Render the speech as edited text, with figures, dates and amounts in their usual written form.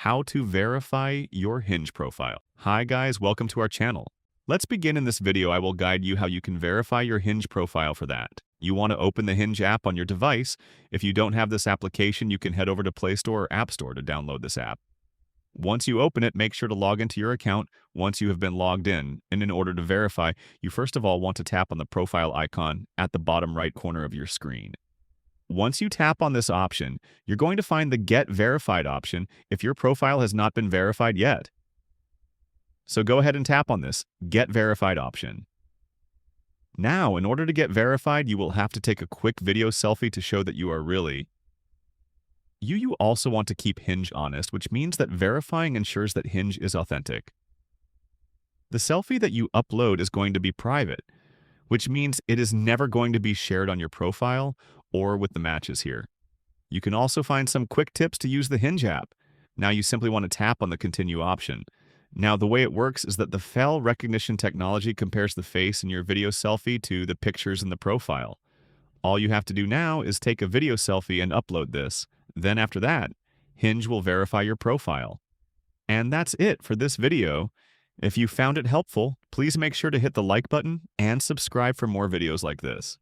how to verify your Hinge profile. Hi guys, welcome to our channel. Let's begin. In this video, I will guide you how you can verify your Hinge profile. For that, you want to open the Hinge app on your device. If you don't have this application, you can head over to Play Store or App Store to download this app. Once you open it, make sure to log into your account once you have been logged in. And in order to verify, you first of all want to tap on the profile icon at the bottom right corner of your screen. Once you tap on this option, you're going to find the Get Verified option if your profile has not been verified yet. So go ahead and tap on this Get Verified option. Now, in order to get verified, you will have to take a quick video selfie to show that you are really you. You also want to keep Hinge honest, which means that verifying ensures that Hinge is authentic. The selfie that you upload is going to be private, which means it is never going to be shared on your profile or with the matches here. You can also find some quick tips to use the Hinge app. Now you simply want to tap on the Continue option. Now the way it works is that the facial recognition technology compares the face in your video selfie to the pictures in the profile. All you have to do now is take a video selfie and upload this. Then after that, Hinge will verify your profile. And that's it for this video. If you found it helpful, please make sure to hit the like button and subscribe for more videos like this.